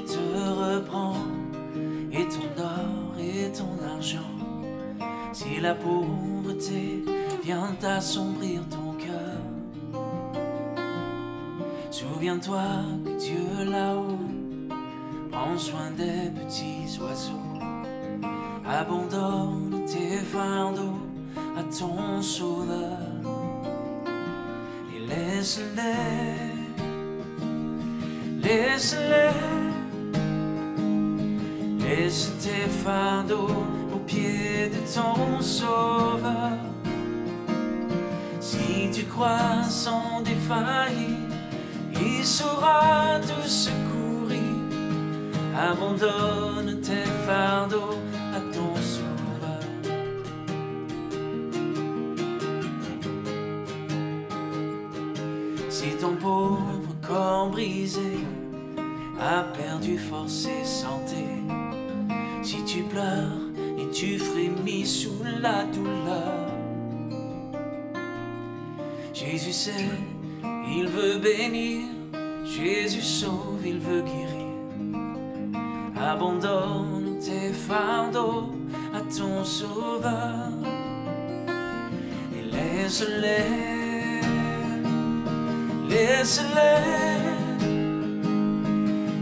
te reprend, et ton or et ton argent, si la pauvreté vient assombrir ton cœur, souviens-toi que Dieu là-haut prends soin des petits oiseaux. Abandonne tes fardeaux à ton sauveur et laisse-les, laisse-les, laisse tes fardeaux au pied de ton sauveur. Si tu crois sans défaillir, il saura te secourir. Abandonne tes fardeaux à ton sauveur. Si ton pauvre corps brisé a perdu force et santé, si tu pleures et tu frémis sous la douleur, Jésus sait, il veut bénir, Jésus sauve, il veut guérir. Abandonne tes fardeaux à ton sauveur et laisse-les, laisse-les,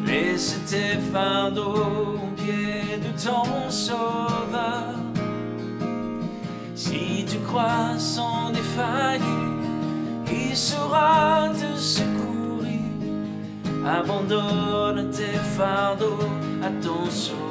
laisse tes fardeaux au pied de ton sauveur. Si tu crois sans défaillir, il saura te secourir. Abandonne tes fardeaux à ton sauveur.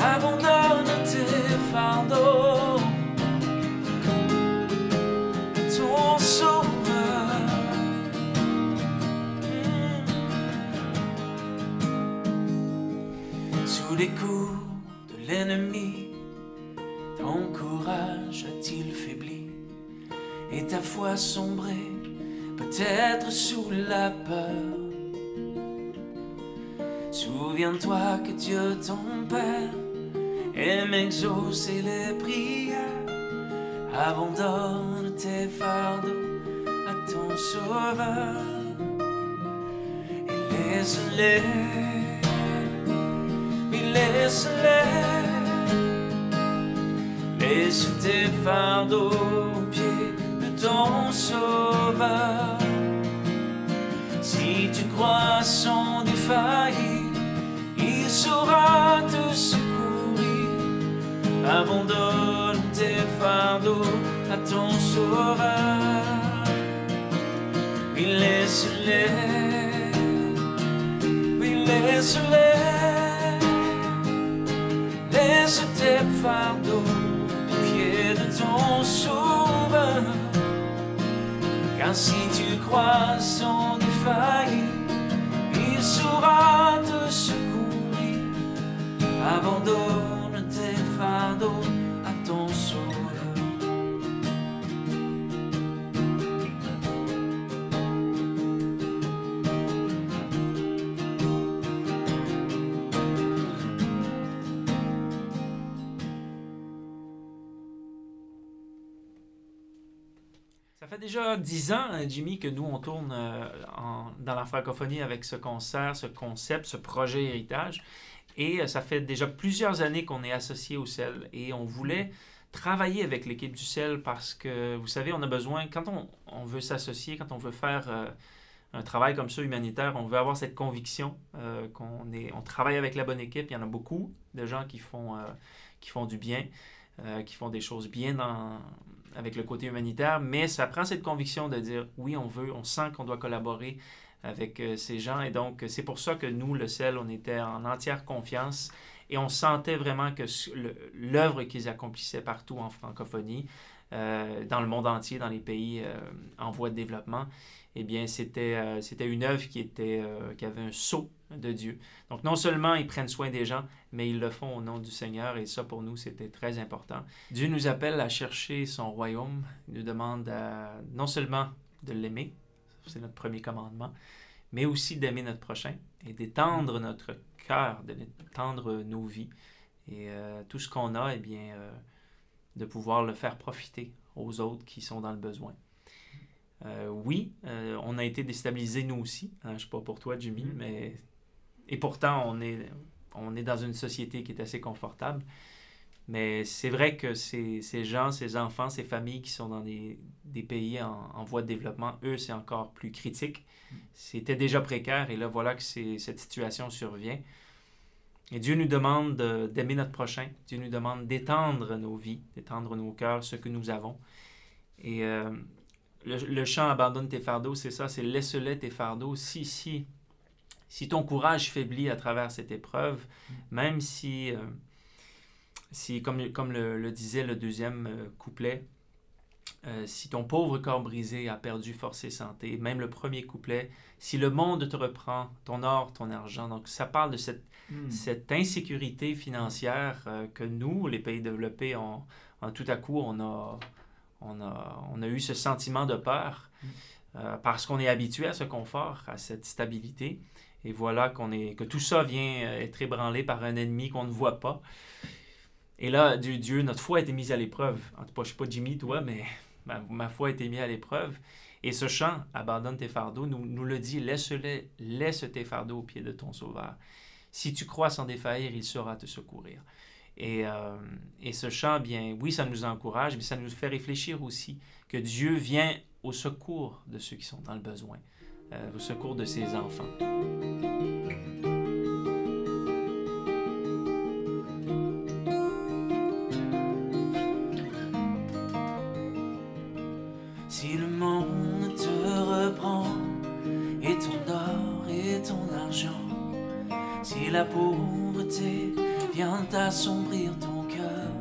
Abandonne tes fardeaux à ton sauveur. Sous les coups de l'ennemi, ton courage a-t-il faibli et ta foi sombrée, peut-être sous la peur? Souviens-toi que Dieu ton Père aime exaucer les prières. Abandonne tes fardeaux à ton sauveur et laisse-les, oui laisse-les, laisse tes fardeaux au pied de ton sauveur. Si tu crois sans défaillir, il saura te secourir. Abandonne tes fardeaux à ton sauveur. Oui, laisse-les, oui, laisse-les, laisse tes fardeaux au pied de ton sauveur. Car si tu crois sans défaillir, il saura te secourir. Abandonne tes fardeaux à ton sauveur. Ça fait déjà 10 ans, Jimmy, que nous, on tourne dans la francophonie avec ce concert, ce concept, ce projet héritage. Et ça fait déjà plusieurs années qu'on est associé au CEL. Et on voulait travailler avec l'équipe du CEL parce que, vous savez, on a besoin, quand on veut s'associer, quand on veut faire un travail comme ça humanitaire, on veut avoir cette conviction on travaille avec la bonne équipe. Il y en a beaucoup de gens qui font du bien, qui font des choses bien avec le côté humanitaire, mais ça prend cette conviction de dire oui, on sent qu'on doit collaborer avec ces gens, et donc c'est pour ça que nous, le CEL, on était en entière confiance et on sentait vraiment que l'œuvre qu'ils accomplissaient partout en francophonie, dans le monde entier, dans les pays en voie de développement, eh bien c'était une œuvre qui avait un sceau de Dieu. Donc non seulement ils prennent soin des gens, mais ils le font au nom du Seigneur, et ça pour nous c'était très important. Dieu nous appelle à chercher son royaume, il nous demande non seulement de l'aimer, c'est notre premier commandement, mais aussi d'aimer notre prochain et d'étendre notre cœur, d'étendre nos vies. Et tout ce qu'on a, eh bien, de pouvoir le faire profiter aux autres qui sont dans le besoin. Oui, on a été déstabilisés nous aussi. Je ne sais pas pour toi, Jimmy, mais... Et pourtant, on est dans une société qui est assez confortable. Mais c'est vrai que ces gens, ces enfants, ces familles qui sont dans des pays en voie de développement, eux, c'est encore plus critique. C'était déjà précaire et là, voilà que cette situation survient. Et Dieu nous demande d'aimer notre prochain. Dieu nous demande d'étendre nos vies, d'étendre nos cœurs, ce que nous avons. Et le chant « Abandonne tes fardeaux », c'est ça, c'est « Laisse-les tes fardeaux ». Si ton courage faiblit à travers cette épreuve, même si comme le disait le deuxième couplet, si ton pauvre corps brisé a perdu force et santé, même le premier couplet, si le monde te reprend, ton or, ton argent. Donc, ça parle de cette insécurité financière que nous, les pays développés, tout à coup, on a eu ce sentiment de peur parce qu'on est habitué à ce confort, à cette stabilité. Et voilà que tout ça vient être ébranlé par un ennemi qu'on ne voit pas. Et là, Dieu, notre foi a été mise à l'épreuve. En tout cas, je ne sais pas Jimmy, toi, mais ma foi a été mise à l'épreuve. Et ce chant, « Abandonne tes fardeaux », nous le dit, laisse tes fardeaux au pied de ton Sauveur. Si tu crois sans défaillir, il saura te secourir. Et ce chant, bien, oui, ça nous encourage, mais ça nous fait réfléchir aussi que Dieu vient au secours de ceux qui sont dans le besoin, au secours de ses enfants. Si le monde te reprend, et ton or et ton argent, si la pauvreté vient assombrir ton cœur,